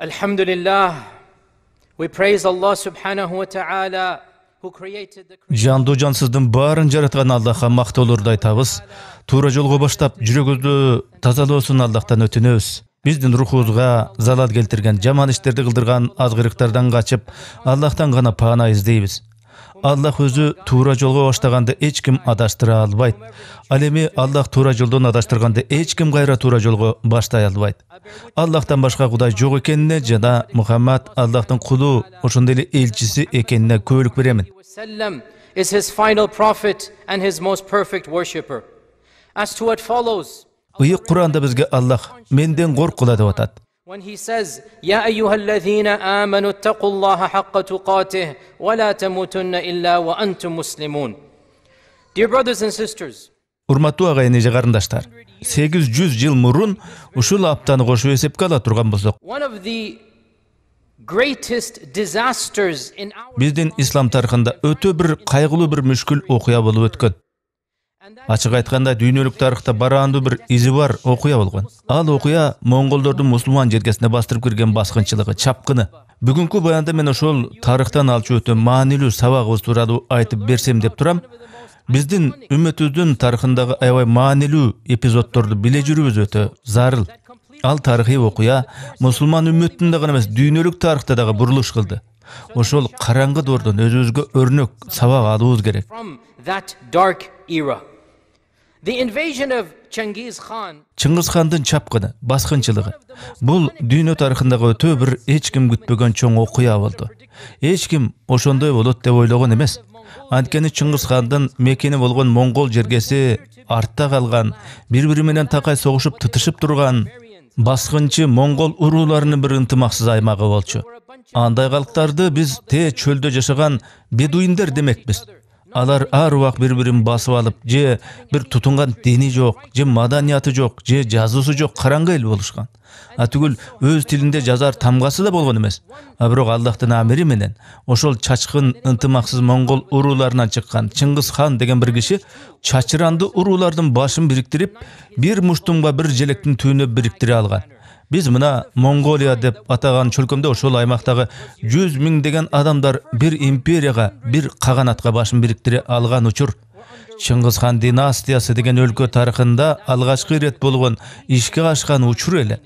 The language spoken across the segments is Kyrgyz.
Alhamdulillah, we praise Allah subhanahu wa ta'ala who created the Жанды жансыздың барын жаратқан Аллахқа мақтауларды айтабыз. Тура жолға баштап, жүрегімізді тазаласын Аллахтан өтінеміз. Біздің рухымызға залал келтірген, жаман іштерді қылдырған азғырықтардан қачып, Аллахтан ғана пана іздейміз. Аллах өзі тура жолға баштағанды ешкім адаштыра албайды. Ал эми Аллах тура жолдан адаштырғанды ешкім қайра тура жолға баштай албайды. Аллахтан башқа Құдай жоқ екеніне жана Мұхаммад Аллахтың құлы, ошондой эле элчиси экенине күбөлүк беремин. Is his final prophet and his most perfect worshipper. As to what follows, Ыйык Куранда бизге Аллах менден коркула деп атат. when he says, يا أيها الذين آمنوا اتقوا الله حق تقاته ولا تموتن إلا وأنتم مسلمون. Dear brothers and sisters, Урматтуу агайын эже карындаштар, 800 жыл мурун ушул аптаны кошуп эсепке ала турган болсок, one of the greatest disasters in our биздин ислам тарыхында өтө бир кайгылуу бир мүшкүл окуя болуп өткөн. Ачык айтканда дүйнөлүк тарыхта бараандуу бир изи бар окуя болгон. Ал окуя монголдордун мусулман жергесине бастырып кирген баскынчылыгы, чапкыны. Бүгүнкү баянда мен ошол тарыхтан алчу өтө маанилүү сабагыбыз тууралуу айтып берсем деп турам. Биздин үммөтүбүздүн тарыхындагы аябай маанилүү эпизоддорду биле жүрүүбүз өтө зарыл. Ал тарыхый окуя мусулман үммөтүндө гана эмес, дүйнөлүк тарыхта дагы бурулуш кылды. Ошол караңгы доордон өзүбүзгө өрнөк сабак алуубуз керек. from that dark era. The invasion of Chengiz Khan Чыңгыз хандын чапкыны, баскынчылыгы. Бул дүйнө тарыхындагы өтө бир эч ким күтпөгөн чоң окуя болду. Эч ким ошондой болот деп ойлогон эмес. Анткени Чыңгыз хандын мекени болгон монгол жергеси артта калган, бири-бири менен такай согушуп тытышып турган баскынчы монгол урууларынын бир ынтымаксыз аймагы болчу. Андай калктарды биз чөлдө жашаган бедуиндер демекпиз. Алар ар убак бири-бирин басып алып, же бир тутунган дини жок, же маданияты жок, же жазуусу жок караңгы эл болушкан. Түгүл өз тилинде жазар тамгасы да болгон эмес. Бирок Аллахтын амири менен ошол чачкын ынтымаксыз монгол урууларынан чыккан Чыңгыз хан деген бир киши чачыранды уруулардын башын бириктирип, бир муштумга бир желектин түбүнө бириктире алган. Биз мына Монголия деп атаган чөлкөмдө ошол аймактагы 100 000 деген адамдар бир империяга, бир каганатка башын бириктире алган учур. Чыңгыз хан династиясы деген өлкө тарыхында алгачкы ирет болгон ишке ашкан учур эле.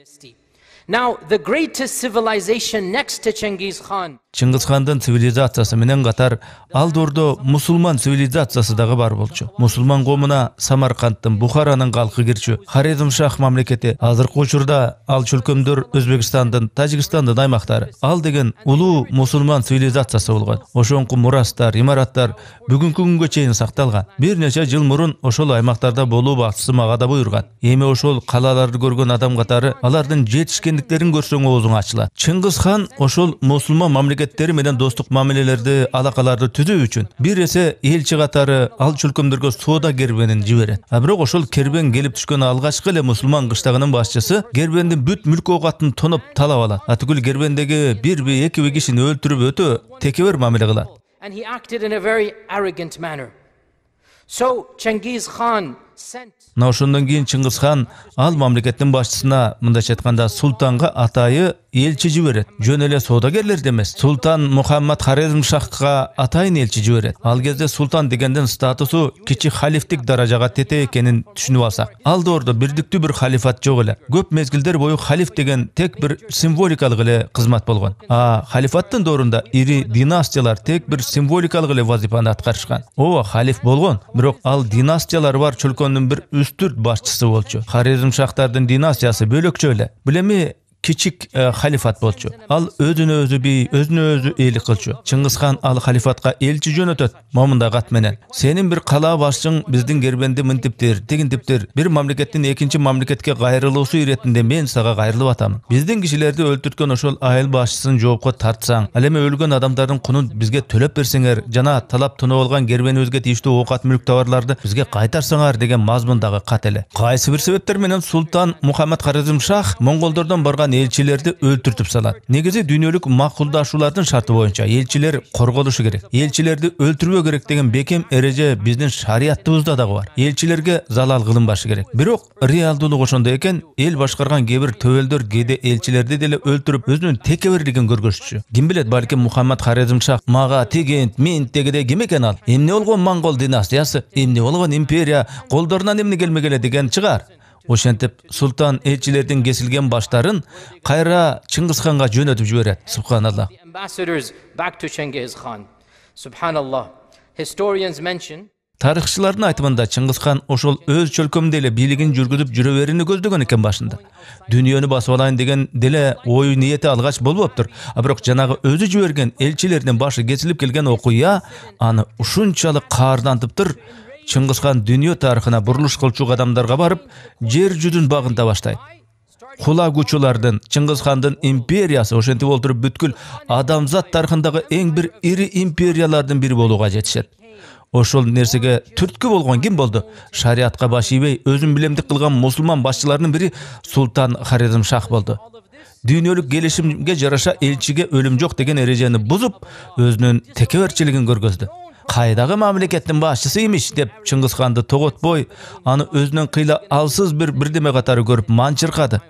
Now, the greatest civilization next to Chengiz Khan Чыңгыз хандын цивилизациясы менен катар ал доордо мусулман цивилизациясы дагы бар болчу. Мусулман коомуна Самаркандтын, Бухаранын калкы кирчү, Хорезмшах мамлекети, азыркы учурда ал чөлкөмдөр Өзбекстандын, Тажикстандын аймактары. Ал деген улуу мусулман цивилизациясы болгон. Ошонку мурастар, имараттар бүгүнкү күнгө чейин сакталган. Бир нече жыл мурун ошол аймактарда болуу бактысы мага да буйрган. Эми ошол калаларды көргөн адам катары алардын жетишкендиктерин көрсөң оозуң ачылат. Чыңгыз хан ошол мусулман мамлекеттери менен достук мамилелерди, алакаларды түзүү үчүн бир эсе элчи катары ал чөлкөмдөргө соода кербенин жиберет. Бирок ошол кербен келип түшкөн алгачкы эле мусулман кыштагынын башчысы кербендин бүт мүлк оогатын тоноп талап алат. Түгүл кербендеги бирби экиби кишини өлтүрүп өтө текебер мамиле кылат. and he acted in a very arrogant manner. So Chengiz Khan sent Ошондон кийин Чыңгыз хан ал мамлекеттин башчысына, мындайча айтканда, султанга атайы элчи жиберет. Жөн эле соодагерлер эмес. Султан Мухаммад Хорезмшахка атайын элчи жиберет. Ал кезде султан дегендин статусу кичи халифтик даражага тете экенин түшүнүп алсак. Ал доордо бирдиктүү бир халифат жок эле. Көп мезгилдер бою халиф деген тек бир символикалык эле кызмат болгон. Халифаттын доорунда ири династиялар тек бир символикалык эле вазифаны аткарышкан. Халиф болгон, бирок ал династиялар бар чөлкөмдүн бир үстүрт башчысы болчу. Хорезмшахтардын династиясы бөлөкчө эле. Билеми кичик халифат болчу. Ал өзүнө өзү бий, өзүнө өзү эйлик кылчу. Чыңгыз хан ал халифатка элчи жөнөтөт. Момундай кат менен: "Сенин бир кала башчың биздин кербенди мынтиптир, тигинтиптир. Бир мамлекеттин экинчи мамлекетке кайрылуусу иретинде мен сага кайрылып атам. Биздин кишилерди өлтүрткөн ошол айыл башчысын жоопко тартсаң, ал эми өлгөн адамдардын кунун бизге төлөп берсеңер, жана талап тоноп алган кербенибизге тийиштүү оокат мүлк товарларды бизге кайтарсаңар" деген мазмундагы кат эле. Кайсы бир себептер менен султан Мухаммад Хорезмшах монголдордон барган элчилерди өлтүртүп салат. Негизи дүйнөлүк макулдашуулардын шарты боюнча элчилер корголушу керек. Элчилерди өлтүрбөө керек деген бекем эреже биздин шариятыбызда дагы бар. Элчилерге залал кылынбашы керек. Бирок реалдуулук ошондой экен, эл башкарган кээ-бир төбөлдөр кээде элчилерди деле өлтүрүп өзүнүн текеберлигин көргөзчү. Ким билет, балким Мухаммад Хорезмшах мага тигент, мен дегенде ким экен ал? Эмне болгон монгол династиясы, эмне болгон империя, колдорунан эмне келмегеле деген чыгар. Ошентип султан элчилердин кесилген баштарын кайра Чыңгызханга жөнөтүп жиберет. Субханаллах. Ambassadors back to Genghis Khan. Subhanallah. Historians mention Тарыхчылардын айтымында Чыңгызхан ошол өз чөлкөмүндө эле бийлигин жүргүзүп жүрө берүүнү көздөгөн экен башында. Дүйнөнү басып алайын деген деле ой ниети алгач болбоптур. Бирок жанагы өзү жиберген элчилердин башы кесилип келген окуя аны ушунчалык каардантыптыр. Чыңгызхан дүйнө тарыхына бурулуш кылчу кадамдарга барып, жер жүзүн багынта баштайт. Кулагучулардын, Чыңгызхандын империясы ошентип олтуруп бүткүл адамзат тарыхындагы эң бир ири империялардын бири болууга жетишет. Ошол нерсеге түрткү болгон ким болду? Шариатка баш ийбей, өзүн билемдик кылган мусулман башчыларынын бири Султан Хорезмшах болду. Дүйнөлүк келишимге жараша элчиге өлүм жок деген эрежени бузуп, өзүнүн текеберчилигин көргөздү. Кайдагы мамлекеттин башчысы имиш деп Чыңгызханды тоготпой, аны өзүнүн кыйла алсыз бирдеме катары көрүп манчыркады.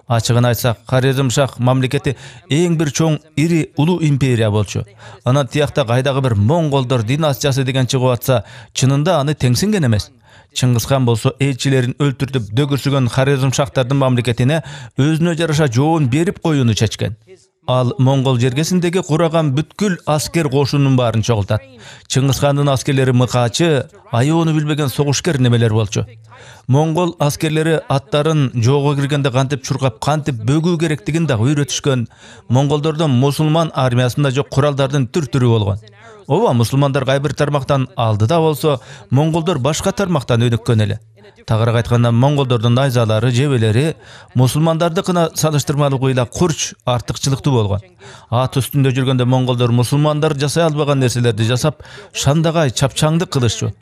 Ачыгын айтсак, Хорезмшах мамлекети эң бир чоң ири улуу империя болчу. Анан тиякта кайдагы бир монголдор династиясы деген чыгып атса, чынында аны теңсинген эмес. Чыңгызхан болсо элчилерин өлтүртүп дөгүрсүгөн Хорезмшахтардын мамлекетине өзүнө жараша жоон берип коюуну чечкен. Ал монгол жергесиндеги кураган бүткүл аскер кошунун баарын чогултат. Чыңгызхандын аскерлери мыкаачы, аёону билбеген согушкер немелер болчу. Монгол аскерлери аттарын жоого киргенде кантип чуркап, кантип бөгүү керектигин да үйрөтүшкөн. Монголдордон мусулман армиясында жок куралдардын түр-түрү болгон. Ооба, мусулмандар кайбир тармактан алдыда болсо, монголдор башка тармактан өнүккөн эле. Тагыраак айтканда, монголдордун найзалары, жебелери мусулмандардыкына салыштырмалуу кыйла курч, артыкчылыктуу болгон. Ат үстүндө жүргөндө монголдор мусулмандар жасай албаган нерселерди жасап, шандагай чапчаңдык кылышчу.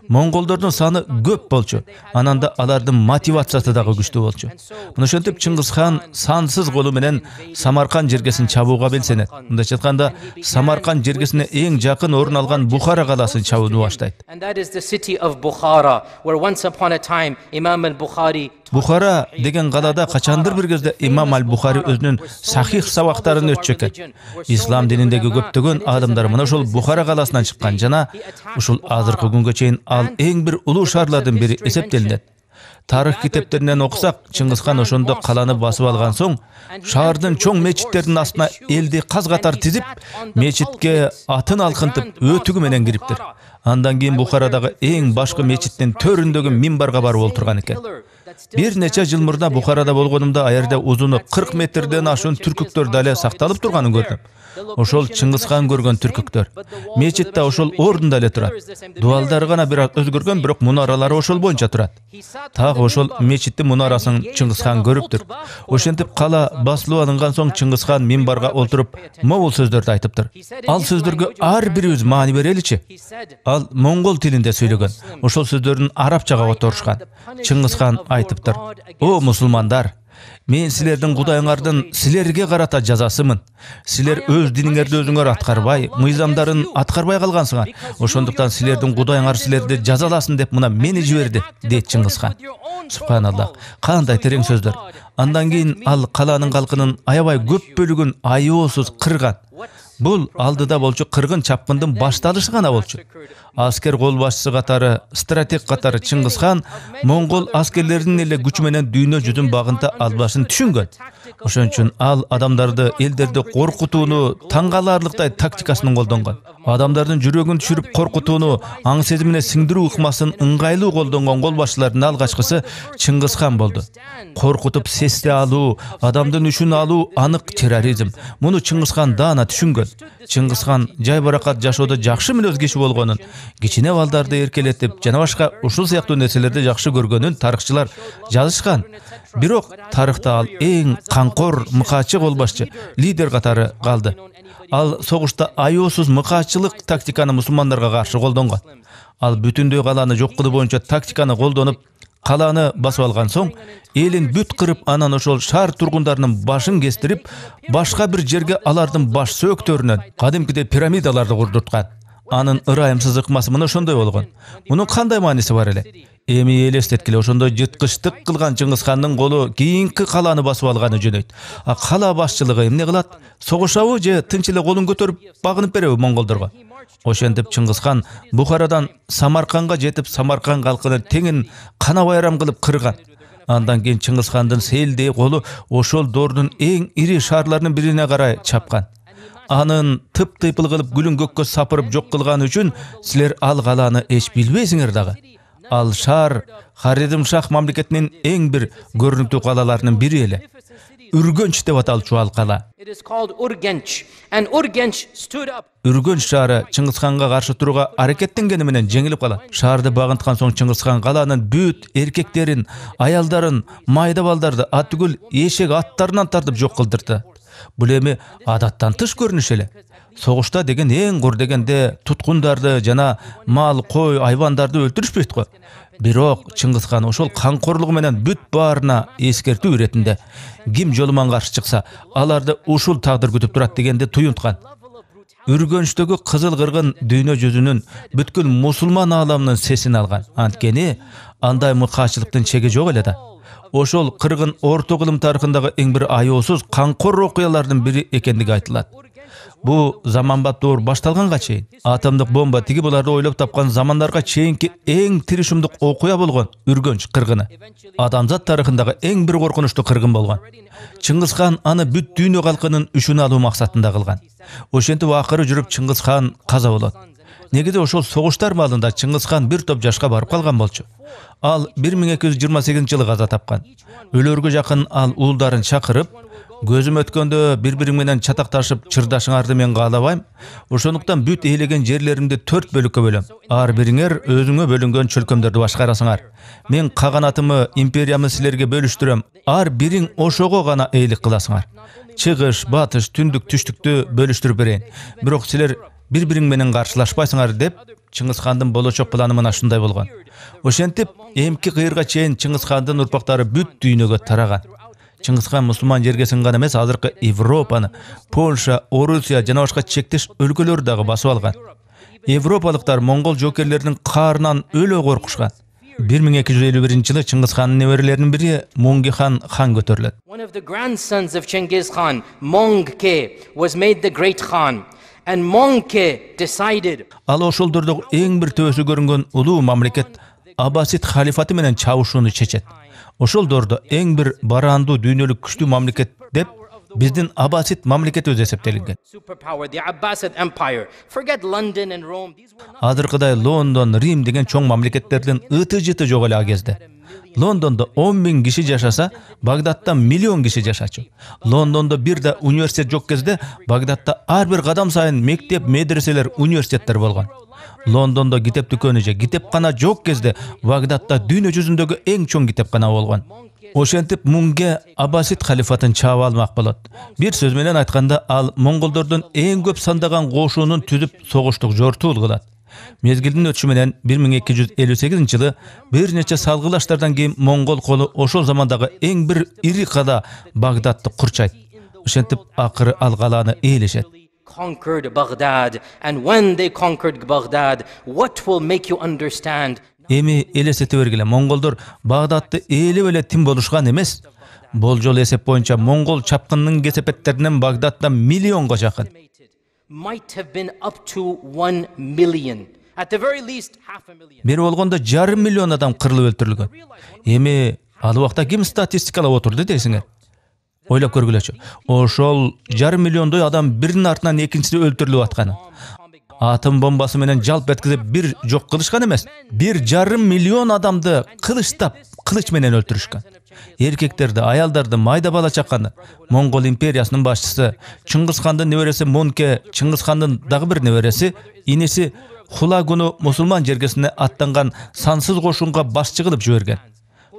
Монголдордун саны көп болчу. Анан да алардын мотивациясы дагы күчтүү болчу. Мына ошентип Чыңгызхан сансыз колу менен Самарканд жергесин чабууга белсенет. Мындайча айтканда, Самарканд жергесине эң жакын орун алган Бухара калаасын чабууну баштайт. And that is the city of Bukhara, where once upon a time Imam al-Bukhari Бухара деген калаада качандыр бир кезде Имам аль-Бухари өзүнүн сахих сабактарын өтчү экен. Ислам дининдеги көптөгөн адамдар мына ошол Бухара калаасынан чыккан жана ушул азыркы күнгө чейин ал эң бир улуу шаарлардын бири эсептелинет. Тарых китептеринен окусак, Чыңгызхан ошондо каланы басып алган соң, шаардын чоң мечиттердин астына элди каз катар тизип, мечитке атын алкынтып, өтүгү менен кириптир. Андан кийин Бухарадагы эң башкы мечиттин төрүндөгү минбарга барып олтурган экен. Бир нече жыл мурда Бухарада болгонумда аерде узуну 40 метрден ашуун түркүктөр дале сакталып турганын көрдүм. Ошол Чыңгызхан көргөн түркүктөр. Мечит да ошол ордунда эле турат. Дуалдары гана бир аз өзгөргөн, бирок мунаралары ошол боюнча турат. Так ошол мечиттин мунарасын Чыңгызхан көрүптүр. Ошентип кала басылып алынган соң Чыңгызхан минбарга олтуруп, могул сөздөрдү айтыптыр. Ал сөздөргө ар бирибиз маани береличи. Ал монгол тилинде сүйлөгөн. Ошол сөздөрдүн арабчага которушкан. Чыңгызхан айтыптыр: "О мусулмандар, мен силердин кудайыңардын силерге карата жазасымын. Силер өз диниңерди өзүңөр аткарбай, мыйзамдарын аткарбай калгансыңар. Ошондуктан силердин кудайыңар силерди жазаласын деп мына мени жиберди", дейт Чыңгызхан. Субханаллах, кандай терең сөздөр. Андан кийин ал каланын калкынын аябай көп бөлүгүн аеосуз кырган. Бул алдыда болчу кыргын чапкындын башталышы гана болчу. Аскер кол башчысы катары, стратег катары Чыңгызхан монгол аскерлеринин эле күчү менен дүйнө жүзүн багынта албашын түшүнгөн. Ошон үчүн ал адамдарды, элдерди коркутууну таң каларлыктай тактикасын колдонгон. Адамдардын жүрөгүн түшүрүп коркутууну, аң сезимине сиңдирүү ыкмасын ыңгайлуу колдонгон кол башчылардын алгачкысы Чыңгызхан болду. Коркутуп сесте алуу, адамдын үчүн алуу анык терроризм. Муну Чыңгызхан даана түшүнгөн. Чыңгызхан жайбаракат жашоодо жакшы мүнөз киши болгонун, кичине балдарды эркелетип, жана башка ушул сыяктуу нерселерди жакшы көргөнүн тарыхчылар жазышкан. Бирок тарыхта ал эң канкор, мыкаачы кол башчы, лидер катары калды. Ал согушта аеосуз мыкаачылык тактиканы мусулмандарга каршы колдонгон. Ал бүтүндөй каланы жок кылуу боюнча тактиканы колдонуп, каланы басып алган соң, элин бүт кырып, анан ошол шаар тургундарынын башын кестирип, башка бир жерге алардын баш сөөктөрүнөн кадимкидей пирамидаларды курдурткан. Анын ырайымсыз ыкмасы мына ошондой болгон. Мунун кандай мааниси бар эле? Эми элестеткиле, ошондой жыткычтык кылган Чыңгызхандын колу кийинки каланы басып алганы жөнөйт. А кала башчылыгы эмне кылат? Согушабы же тынч эле колун көтөрүп багынып береби монголдорго? Ошентип Чыңгызхан Бухарадан Самарканга жетип, Самаркан калкынын теңин кана байрам кылып кырган. Андан кийин Чыңгызхандын сейилдей колу ошол доордун эң ири шаарларынын бирине карай чапкан. Анын тып-тыйпыл кылып гүлүн көккө сапырып жок кылган үчүн силер ал каланы эч билбейсиңер дагы. Ал шаар Харедимшах мамлекетинин эң бир көрүнүктүү калаларынын бири эле. Үргөнч деп аталчу ал кала. Үргөнч шаары Чыңгызханга каршы турууга аракеттенгени менен жеңилип калат. Шаарды багынткан соң Чыңгызхан каланын бүт эркектерин, аялдарын, майда балдарды, ат түгүл эшек аттарынан тартып жок кылдырды. Бул эми адаттан тыш көрүнүш эле. Согушта деген эң кур дегенде туткундарды жана мал, кой, айвандарды өлтүрүшпөйт го. Бирок Чыңгызхан ошол камкорлугу менен бүт баарына эскертүү иретинде. Ким жолуман каршы чыкса, аларды ушул тагдыр күтүп турат дегенди туюнткан. Үргөнчтөгү кызыл кыргын дүйнө жүзүнүн бүткүл мусулман ааламынын сесин алган. Анткени андай мыкаачылыктын чеги жок эле да. Ошол кыргын орто кылым тарыхындагы эң бир аяосуз камкор окуялардын бири экендиги айтылат. Бу заманбап доор башталганга чейин, атомдук бомба тиги буларды ойлоп тапкан замандарга чейинки эң тиришимдик окуя болгон Үргөнч кыргыны. Адамзат тарыхындагы эң бир коркунучтуу кыргын болгон. Чыңгызхан аны бүт дүйнө калкынын үчүн алуу максатында кылган. Ошентип акыры жүрүп Чыңгызхан каза болот. Негизи ошол согуштар маалында Чыңгызхан бир топ жашка барып калган болчу. Ал 1228-жылы каза тапкан. Өлөргө жакын ал уулдарын чакырып, көзүм өткөндө бири-бириң менен чатакташып чырдашыңарды мен каалабайм. Ошондуктан бүт ээлеген жерлеримди 4 бөлүккө бөлөм. Ар бириңер өзүңө бөлүнгөн чөлкөмдөрдү башкарасыңар. Мен каганатымы, империямды силерге бөлүштүрөм. Ар бириң ошого гана ээлик кыласыңар. Чыгыш, батыш, түндүк, түштүктү бөлүштүрүп берейин. Бирок силер бири-бириң менен каршылашпайсыңар деп Чыңгызхандын болочок планы мына ушундай болгон. Ошентип, эмки кыйырга чейин Чыңгызхандын урпактары бүт дүйнөгө тараган. Чыңгызхан мусулман жергесин гана эмес, азыркы Европаны, Польша, Орусия жана башка чектеш өлкөлөрдү дагы басып алган. Европалыктар монгол жокерлеринин каарынан өлө коркушкан. 1251-жылы Чыңгызхандын неберелеринин бири Муңги-хан хан көтөрүлөт. One of the grandsons of Chengiz Khan, Mongke, was made the great Khan. And Mongke decided. Ал ошолдордогу эң бир төбөсү көрүнгөн улуу мамлекет Аббасид халифаты менен чабышууну чечет. Ошол дордо эң бир бараандуу дүйнөлүк күчтүү мамлекет деп биздин Аббасид мамлекети өзү эсептелинген. Азыркыдай Лондон, Рим деген чоң мамлекеттердин ыты-жыты жок эле ал кезде. Лондондо 10.000 киши жашаса, Багдадта 1 миллион киши жашачу. Лондондо бир да университет жок кезде, Багдадта ар бир кадам сайын мектеп, медреселер, университеттер болгон. Лондондо китеп дүкөнү же китепкана жок кезде, Багдадта дүйнө жүзүндөгү эң чоң китепкана болгон. Ошентип Мунге Аббасид халифатын чаап алмак болот. Бир сөз менен айтканда, ал монголдордун эң көп сандаган кошуунун түзүп согуштук жортуул кылат. Мезгилдин өтүшү менен 1258-жылы бир нече салгылаштардан кийин монгол колу ошол замандагы эң бир ири кала Багдадты курчайт. Ошентип акыры ал каланы ээлешет. Conquered Baghdad, and when they conquered Baghdad, what will make you understand? Эми элестете бергиле, монголдор Багдадты ээлеп эле тим болушкан эмес. Болжол эсеп боюнча монгол чапкынынын кесепеттеринен Багдадда миллионго жакын. Might have been up to 1 million. At the very least, 500,000. Бир болгондо 500 миллион адам кырылып өлтүрүлгөн. Эми ал убакта ким статистикалап отурду дейсиңер? Ойлоп көргүлөчү. Ошол 500 миллиондой адам биринин артынан экинчиси өлтүрүлүп атканы. Атом бомбасы менен жалп эткизип бир жок кылышкан эмес. 1,5 миллион адамды кылычтап, кылыч менен өлтүрүшкөн. Эркектерди, аялдарды, майда бала чаканы. Монгол империясынын башчысы Чыңгызхандын небереси Мунке, Чыңгызхандын дагы бир небереси, иниси Хулагуну мусулман жергесине аттанган сансыз кошунга башчы кылып жиберген.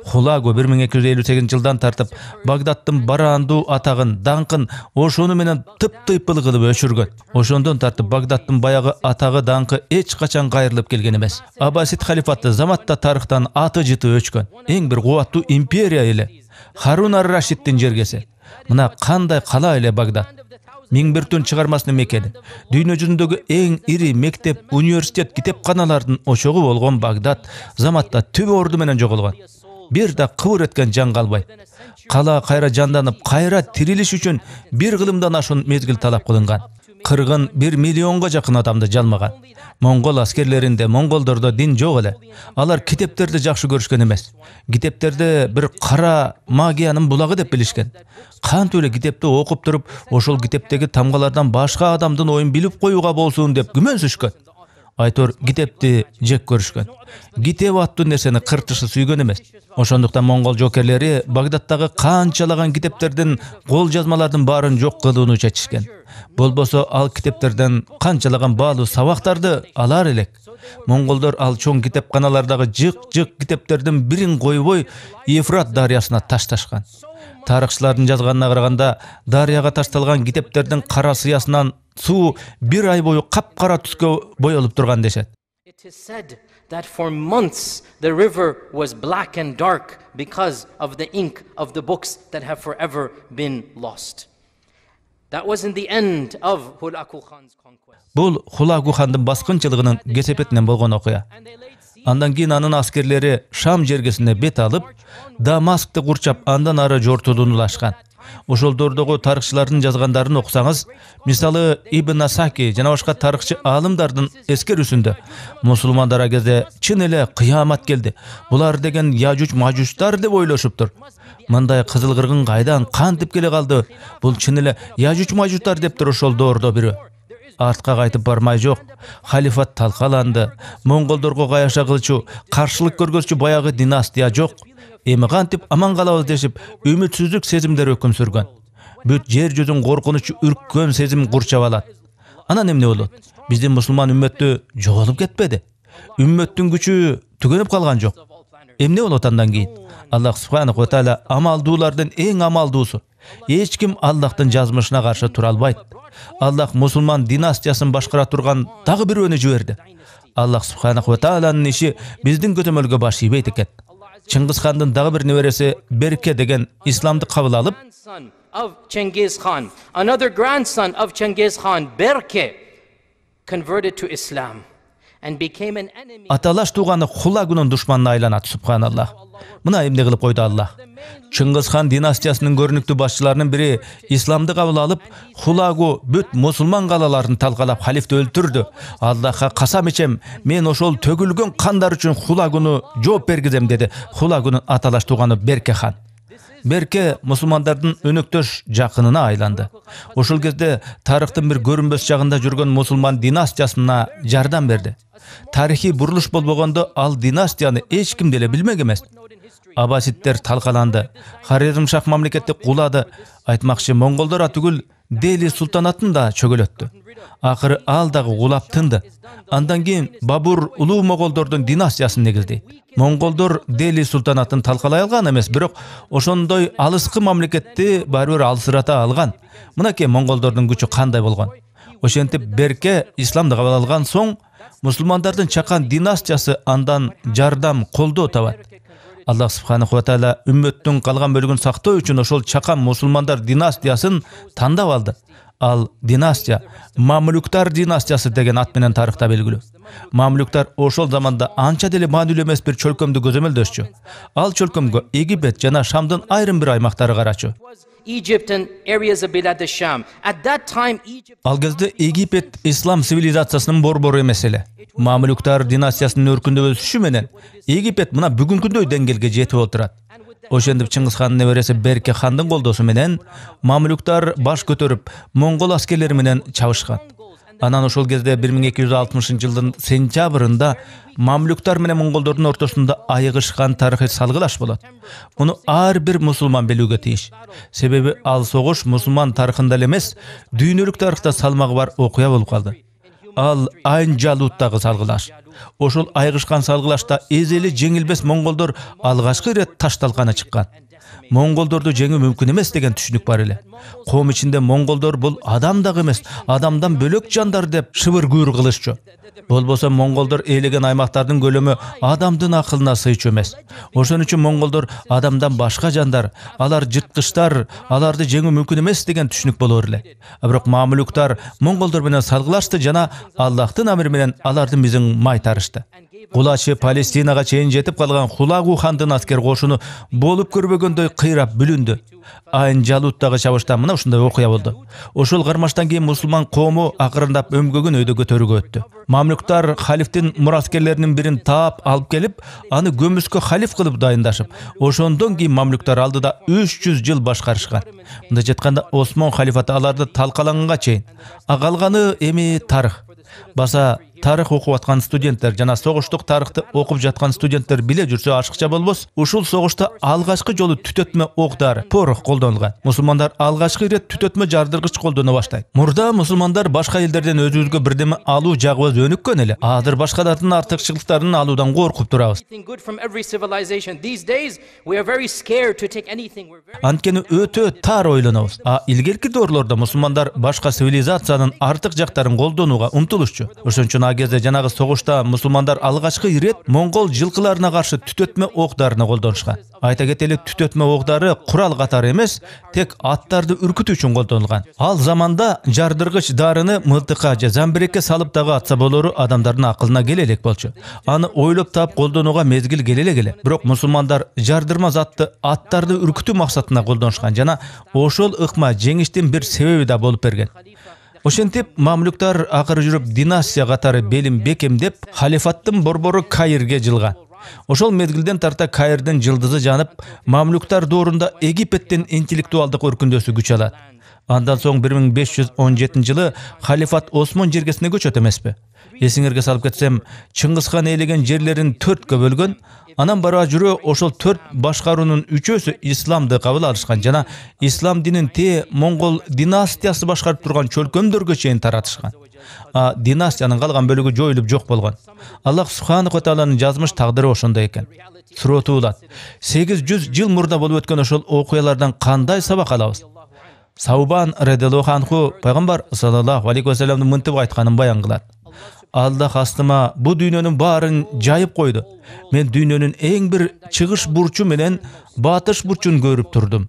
Хулагу 1258-жылдан тартып Багдадтын бараандуу атагын, даңкын ошону менен тыптыйпыл кылып өчүргөн. Ошондон тартып Багдадтын баягы атагы, даңкы эч качан кайрылып келген эмес. Аббасид халифаты заматта тарыхтан аты жыты өчкөн. Эң бир кубаттуу империя эле. Харун ар-Рашиддин жергеси. Мына кандай кала эле Багдад. Миң бир түн чыгармасынын мекени. Дүйнө жүзүндөгү эң ири мектеп, университет, китепканалардын ошогу болгон Багдад заматта түбө орду менен жоголгон. Бир да кыбыр эткен жан калбайт. Кала кайра жанданып, кайра тирилиш үчүн бир кылымдан ашуун мезгил талап кылынган. Кыргын 1 миллионго жакын адамды жалмаган. Монгол аскерлеринде, монголдордо дин жок эле. Алар китептерди жакшы көрүшкөн эмес. Китептерди бир кара магиянын булагы деп билишкен. Кантип эле китепти окуп туруп, ошол китептеги тамгалардан башка адамдын оюн билип коюуга болсун деп күмөнсүшкөн. Айтор китепти жек көрүшкөн. Китеп аттуу нерсени кыртышы сүйгөн эмес. Ошондуктан монгол жокерлери Багдадтагы канчалаган китептердин, кол жазмалардын баарын жок кылууну чечишкен. Болбосо ал китептерден канчалаган баалуу сабактарды алар элек. Монголдор ал чоң китепканалардагы жык-жык китептердин бирин койбой Ефрат дарыясына ташташкан. Тарыхчылардын жазганына караганда, дарыяга ташталган китептердин кара сыясынан суу бир ай бою капкара түскө боелуп турган дешет. It is said that for months the river was black and dark because of the ink of the books that have forever been lost. That wasn't the end of Hulagu Khan's conquest. Бул Хулагу хандын баскынчылыгынын кесепетинен болгон окуя. Андан кийин анын аскерлери Шам жергесине бет алып, Дамаскты курчап, андан ары жортууну улашкан. Ошолдордогу тарыхчылардын жазгандарын окусаңыз, мисалы Ибн Асаки жана башка тарыхчы аалымдардын эскерүүсүндө мусулмандар кезде чын эле кыямат келди. Булар деген Яжуж Мажужтар деп ойлошуптур. Мындай кызыл кыргын кайдан кантип келе калды? Бул чын эле Яжуж Мажужтар дептир ошол доордо бирөө. Артка кайтып бармай жок. Халифат талкаланды. Монголдорго каяша кылчу, каршылык көргөзчү баягы династия жок. Эми кантип аман калабыз дешип, үмүтсүздүк сезимдер өкүм сүргөн. Бүт жер жүзүн коркунучу үрккөн сезим курчап алат. Анан эмне болот? Биздин мусулман үммөтү жоголуп кетпеди. Үммөттүн күчү түгөнүп калган жок. Эмне болот андан кийин? Аллах субханаху ва тааля амалдуулардын эң амалдуусу. Эч ким Аллахтын жазмышына каршы тура албайт. Аллах мусулман династиясын башкара турган дагы бирөөнү жиберди. Аллах субханаху ва тааланын иши биздин көтөмөлгө баш ийбейт экен. Чингиз хандын дагы бир небереси Берке деген исламды кабыл алып, of Chengiz Khan, another grandson of Chengiz Khan, Berke, converted to Islam and became an enemy. Аталаш туганы Хулагунун душманына айланат, субханаллах. Мына эмне кылып койду Аллах. Чингиз хан династиясынын көрүнүктүү башчыларынын бири исламды кабыл алып, Хулагу бүт мусулман калаларын талкалап халифти өлтүрдү. Аллахка касам ичем, мен ошол төгүлгөн кандар үчүн Хулагуну жооп бергизем деди. Хулагунун аталаш туганы Берке хан. Берке мусулмандардын өнөктөш жакынына айланды. Ошол кезде тарыхтын бир көрүнбөс жагында жүргөн мусулман династиясына жардам берди. Тарихи бурулуш болбогондо ал династияны эч ким деле билмек эмес. Аббасиддер талкаланды. Хорезмшах мамлекетти кулады. Айтмакчы, монголдор түгүл Дели султанатын да чөгөлөттү. Акыры ал дагы кулап тынды. Андан кийин Бабур улуу моголдордун династиясын негиздейт. Монголдор Дели султанатын талкалай алган эмес, бирок ошондой алыскы мамлекетти баары бир алсырата алган. Мынакей монголдордун күчү кандай болгон. Ошентип Берке исламды кабыл алган соң мусулмандардын чакан династиясы андан жардам, колдоо табат. Аллах субханаху ва тааля үммөттүн калган бөлүгүн сактоо үчүн ошол чакан мусулмандар династиясын тандап алды. Ал династия Мамлюктар династиясы деген ат менен тарыхта белгилүү. Мамлюктар ошол заманда анча деле маанилүү эмес бир чөлкөмдү көзөмөлдөшчү. Ал чөлкөмгө Египет жана Шамдын айрым бир аймактары карачу. Egypt and areas of Bilad al-Sham. At that time, Egypt... Ал кезде Египет ислам цивилизациясынын борбору эмес эле. Мамлюктар династиясынын өркүндө өсүшү менен Египет мына бүгүнкүндөй деңгээлге жетип отурат. Ошентип Чингиз хандын небереси Берке хандын колдоосу менен Мамлюктар баш көтөрүп, монгол аскерлери менен чабышкан. Анан ошол кезде 1260-жылдын сентябрында Мамлюктар менен монголдордун ортосунда айыгышкан тарыхый салгылаш болот. Муну ар бир мусулман билүүгө тийиш. Себеби ал согуш мусулман тарыхында эле эмес, дүйнөлүк тарыхта салмагы бар окуя болуп калды. ал Айн Жалуттагы салгылаш. Ошол айгышкан салгылашта эзели жеңилбес монголдор алгачкы ирет ташталганы чыккан. Монголдорду жеңүү мүмкүн эмес деген түшүнүк бар эле. Ком ичинде монголдор бул адам дагы эмес, адамдан бөлөк жандар деп шыбыр күбүр кылышчу. Болбосо монголдор ээлеген аймактардын көлөмү адамдын акылына сыйчу эмес. Ошон үчүн монголдор адамдан башка жандар, алар жырткычтар, аларды жеңүү мүмкүн эмес деген түшүнүк болор эле. Бирок мамлюктар монголдор менен салгылашты жана Аллахтын амры менен алардын мизин майтарышты. Кулачы Палестинага чейин жетип калган Хулагу хандын аскер кошуну болуп көрбөгөндөй кыйрап бүлүндү. Айн Жалуттагы чабышта мына ушундай окуя болду. Ошол кармаштан кийин мусулман коому акырындап өмгөгөн өйдө көтөрүүгө өттү. Мамлюктар халифтин мураскерлеринин бирин таап алып келип, аны көмүскө халиф кылып дайындашып, ошондон кийин мамлюктар алдыда 300 жыл башкарышкан. Мындай айтканда Осмон халифаты аларды талкалаганга чейин. Калганы эми тарых. Баса тарых окуп аткан студенттер жана согуштук тарыхты окуп жаткан студенттер биле жүрсө ашыкча болбос, ушул согушта алгачкы жолу түтөтмө октары, порох колдонулган. Мусулмандар алгачкы ирет түтөтмө жардыргыч колдоно баштайт. Мурда мусулмандар башка элдерден өзүбүзгө бирдеме алуу жагыбыз өнүккөн эле. Азыр башкалардын артыкчылыктарын алуудан коркуп турабыз. Анткени өтө тар ойлонобуз. Илгерки доорлордо мусулмандар башка цивилизациянын артык жактарын колдонууга умтулушчу. Ошон үчүн кезде жанагы согушта мусулмандар алгачкы ирет монгол жылкыларына каршы түтөтмө октарын колдонушкан. Айта кетели, түтөтмө октары курал катары эмес, тек аттарды үркүтүү үчүн колдонулган. Ал заманда жардыргыч дарыны мылтыкка же замбирекке салып дагы атса болору адамдардын акылына келе элек болчу. Аны ойлоп таап колдонууга мезгил келе эле. Бирок мусулмандар жардырма затты аттарды үркүтүү максатына колдонушкан жана ошол ыкма жеңиштин бир себеби да болуп берген. Ошентип мамлюктар акыры жүрүп династия катары белин бекемдеп, халифаттын борбору Каирге жылган. Ошол мезгилден тарта Каирдин жылдызы жанып, мамлюктар доорунда Египеттин интеллектуалдык өркүндөсү күч алат. Андан соң 1517 жылы халифат Осмон жергесине көчөт эмеспи? Эсиңерге салып кетсем, Чыңгызхан ээлеген жерлерин 4кө бөлгөн, анан бара жүрө ошол 4 башкаруунун 3-өсү исламды кабыл алышкан жана ислам динин монгол династиясы башкарып турган чөлкөмдөргө чейин таратышкан. Династиянын калган бөлүгү жоюлуп жок болгон. Аллах субханаху ва тааланын жазмыш тагдыры ошондой экен. Суротуулат. 800 жыл мурда болуп өткөн ошол окуялардан кандай сабак алабыз? Саубан радиаллаху анху пайгамбар саллаллаху алейхи ва салламдын мынтип айтканын баян кылат. Аллах астыма бу дүйнөнүн баарын жайып койду. Мен дүйнөнүн эң бир чыгыш бурчу менен батыш бурчун көрүп турдум.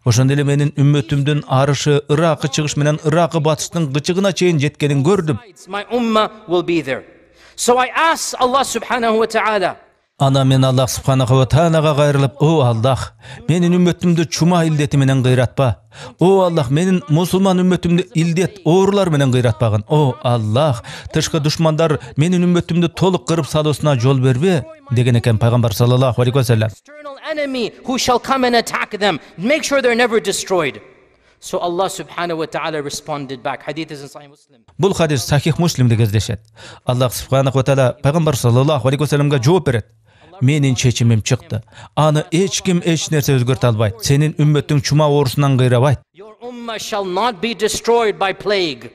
Ошондо эле менин үммөтүмдүн арышы ыракы чыгыш менен ыракы батыштын кычыгына чейин жеткенин көрдүм. Ана мен Аллах субханаху ва таалага кайрылып, о Аллах, менин үммөтүмдү чума илдети менен кыйратпа. О Аллах, менин мусулман үммөтүмдү илдет, оорулар менен кыйратпагын. О Аллах, тышкы душмандар менин үммөтүмдү толук кырып салуусуна жол бербе, деген экен пайгамбар саллаллаху алейхи ва саллям. So Allah subhanahu wa ta'ala responded back. Hadith is in Sahih Muslim. Бул хадис Сахих Муслимде кездешет. Аллах субханаху ва таала пайгамбар саллаллаху алейхи ва салламга жооп берет. Менин чечимим чыкты. Аны эч ким эч нерсе өзгөртө албайт. Сенин үммөтүң чума оорусунан кыйрабайт. Your ummah shall not be destroyed by plague.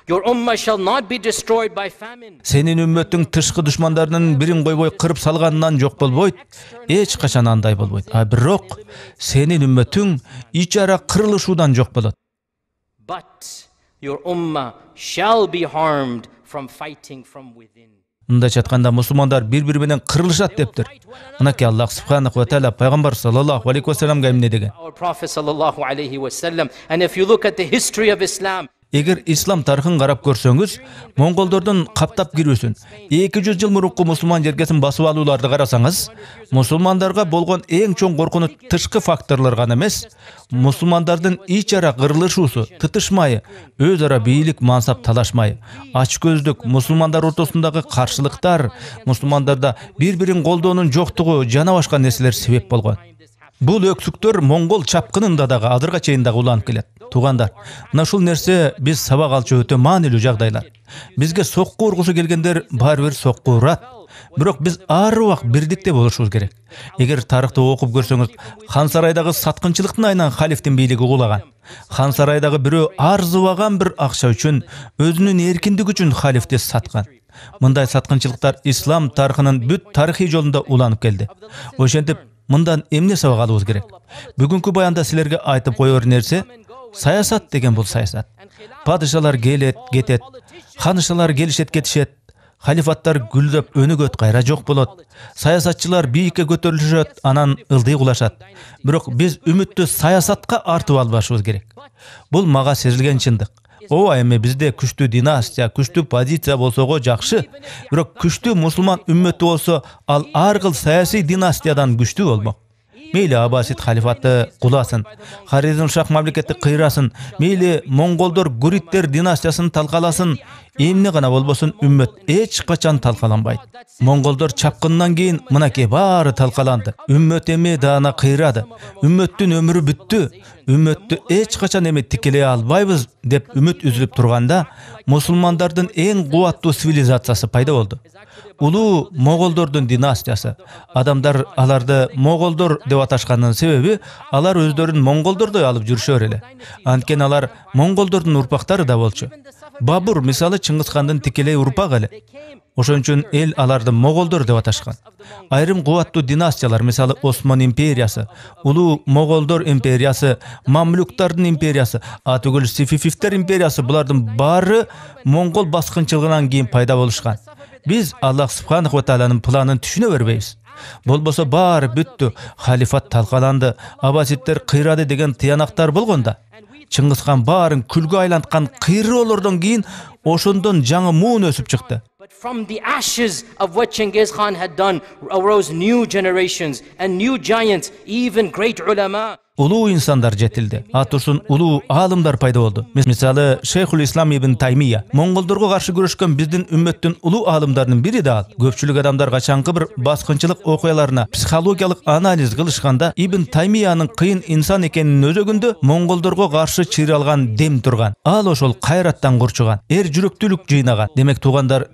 Your ummah shall not be destroyed by famine. Сенин үммөтүң тышкы душмандарынын бирин койбой кырып салганынан жок болбойт. Эч качан андай болбойт. Бирок сенин үммөтүң ич ара кырылышуудан жок болот. But your ummah shall be harmed from fighting from within. Мындайча айтканда мусулмандар бири-бири менен кырылышат дептир. Мынакей Аллах субханаху ва таала пайгамбар саллаллаху алейхи ва салламга эмне деген? Our Prophet sallallahu alaihi wasallam, and if you look at the history of Islam, эгер ислам тарыхын карап көрсөңүз, монголдордун каптап кирүүсүн, 200 жыл мурунку мусулман жергесин басып алууларды карасаңыз, мусулмандарга болгон эң чоң коркунуч тышкы факторлор гана эмес, мусулмандардын ич ара кырылышуусу, тытышмайы, өз ара бийлик мансап талашмайы, ачкөздүк, мусулмандар ортосундагы каршылыктар, мусулмандарда бири-бирин колдоонун жоктугу жана башка нерселер себеп болгон. Бул өксүктөр монгол чапкынында дагы азырга чейин дагы уланып келет. Тугандар, мына ушул нерсе биз сабак алчу өтө маанилүү жагдайлар. Бизге сокку ургусу келгендер баары бир сокку урат. Бирок биз ар убак бирдикте болушубуз керек. Эгер тарыхты окуп көрсөңүз, хан сарайдагы саткынчылыктын айынан халифтин бийлиги кулаган. Хан сарайдагы бирөө арзыбаган бир акча үчүн, өзүнүн эркиндиги үчүн халифти саткан. Мындай саткынчылыктар ислам тарыхынын бүт тарыхый жолунда уланып келди. Ошентип, мындан эмне сабак алабыз керек? Бүгүнкү баянда силерге айтып коёр нерсе, саясат деген бул саясат. Падышалар келет, кетет, ханышалар келишет, кетишет, халифаттар гүлдөп өнүгөт, кайра жок болот. Саясатчылар бийикке көтөрүлүшөт, анан ылдый кулашат. Бирок биз үмүттү саясатка артып албашыбыз керек. Бул мага сезилген чындык. Ооба, эми бизде күчтүү династия, күчтүү позиция болсого жакшы, бирок күчтүү мусулман үммөтү болсо, ал ар кыл саясий династиядан күчтүү болмок. Мейли Аббасид халифаты куласын, Хорезм шах мамлекети кыйрасын, мейли монголдор Гуриттер династиясын талкаласын, эмне гана болбосун үммөт эч качан талкаланбайт. Монголдор чапкындан кийин мынакей баары талкаланды. Үммөт эми даана кыйрады. Үммөттүн өмүрү бүттү. Үммөттү эч качан эми тикелей албайбыз деп үмүт үзүлүп турганда, мусулмандардын эң кубаттуу цивилизациясы пайда болду. Улуу моголдордун династиясы. Адамдар аларды моголдор деп аташканын себеби, алар өздөрүн монголдордой алып жүрүшөр эле. Анткени алар монголдордун урпактары да болчу. Бабур мисалы Чыңгызхандын тикелей урпак эле. Ошон үчүн эл аларды моголдор деп аташкан. Айрым кубаттуу династиялар, мисалы Осман империясы, улуу моголдор империясы, мамлюктардын империясы, атүгүл Сефифивтер империясы, булардын баары монгол баскынчылыгынан кийин пайда болушкан. Биз Аллах Субханаху ва Тааланын планын түшүнө бербейбиз. Болбосо баары бүттү, халифат талкаланды, Аббасидтер кыйрады деген тыянактар болгондо, Чыңгызхан баарын күлгө айланткан кыйроолордон кийин ошондон жаңы муун өсүп чыкты. From the ashes of what Genghis Khan had done arose new generations and new giants, even great ulama. Улуу инсандар жетилди. Атурсун улуу аалымдар пайда болду. Мисалы Шейхул Ислам ибн Таймия. Монголдорго каршы күрөшкөн биздин үммөттүн улуу аалымдарынын бири да ал. Көпчүлүк адамдар качанкы бир баскынчылык окуяларына психологиялык анализ кылышканда Ибн Таймиянын кыйын инсан экенин өзөгүндө монголдорго каршы чыйралган дем турган. Ал ошол кайраттан курчуган, эр жүрөктүүлүк жыйнаган. Демек туугандар,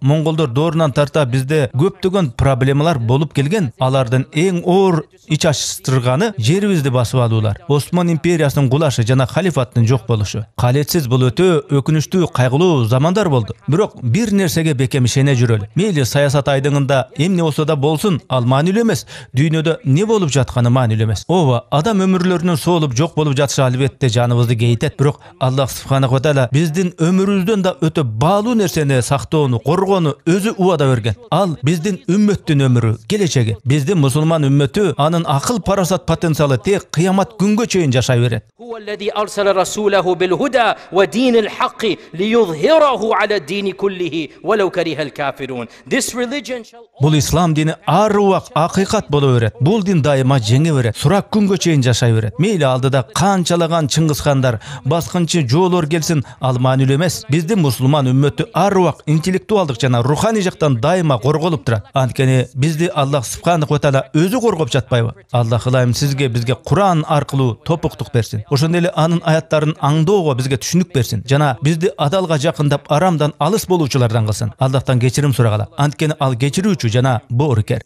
монголдор доорунан тарта бизде көптөгөн проблемалар болуп келген. Алардын эң оор ич ачтырганы жерибизди басып алуулар. Осман империясынын кулашы жана халифаттын жок болушу. Калетсиз бул өтө өкүнүчтүү, кайгылуу замандар болду. Бирок бир нерсеге бекем ишене жүрөлү. Мейли саясат айдыңында эмне болсо да болсун, ал маанилүү эмес. Дүйнөдө не болуп жатканы маанилүү эмес. Ооба, адам өмүрлөрүнүн соолуп жок болуп жатышы албетте жаныбызды кейитет. Бирок Аллах Субханаху ва Таала биздин өмүрүбүздөн да өтө баалуу нерсени сактоону, коргоону өзү убада берген. Ал биздин үммөттүн өмүрү, келечеги. Биздин мусулман үммөтү анын акыл парасат потенциалы тек кыямат күнгө чейин жашай берет. Huwallazi arsala rasulahu bil huda wa dinil haqqi liyuzhirahu ala dini kullihi walau karihal kafirun. This religion shall. Бул ислам дини ар убак акыйкат боло берет. Бул дин дайыма жеңе берет. Сурак күнгө чейин жашай берет. Мейли алдыда канчалаган Чыңгызхандар, баскынчы жоолор келсин, ал маанилүү эмес. Биздин мусулман үммөтү ар убак интеллектуалдык жана руханий жактан дайыма корголуп турат. Анткени бизди Аллах Субханаху ва Таала өзү коргоп жатпайбы? Аллах ылайым сизге бизге Куран аркылуу топуктук берсин. Ошондой эле анын аяттарын аңдоого бизге түшүнүк берсин. Жана бизди адалга жакындап арамдан алыс болуучулардан кылсын. Аллахтан кечирим сурагыла. Анткени ал кечирүүчү жана боорукер.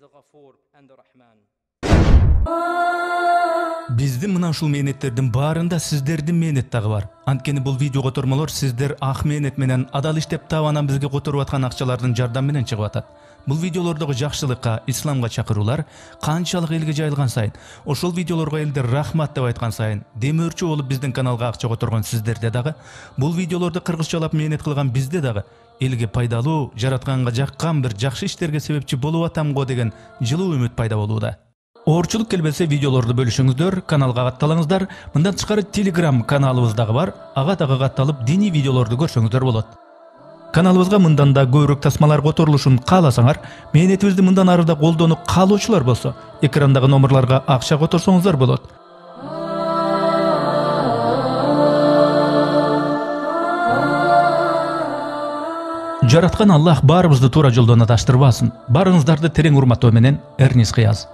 Биздин мына ушул мээнеттердин баарында сиздердин мээнет дагы бар. Анткени бул видео котормолор сиздер ак мээнет менен адал иштеп таап анан бизге которуп аткан акчалардын жардамы менен чыгып атат. Бул видеолордогу жакшылыкка, исламга чакыруулар канчалык элге жайылган сайын, ошол видеолорго элдер рахмат деп айткан сайын, демөөрчү болуп биздин каналга акча которгон сиздерде дагы, бул видеолорду кыргызчалап мээнет кылган бизде дагы элге пайдалуу, жаратканга жаккан бир жакшы иштерге себепчи болуп атам го деген жылуу үмүт пайда болууда. Оорчулук келбесе видеолорду бөлүшүңүздөр, каналга катталыңыздар. Мындан тышкары Telegram каналыбыз дагы бар. Ага дагы катталып диний видеолорду көрсөңүздөр болот. Каналыбызга мындан да көбүрөөк тасмалар которулушун кааласаңар, мээнетибизди мындан ары да колдонуп каалоочулар болсо, экрандагы номерларга акча которсоңуздар болот. Жараткан Аллах баарыбызды туура жолдон адаштырбасын. Барыңыздарды терең урматтоо менен Эрнис Кыяз.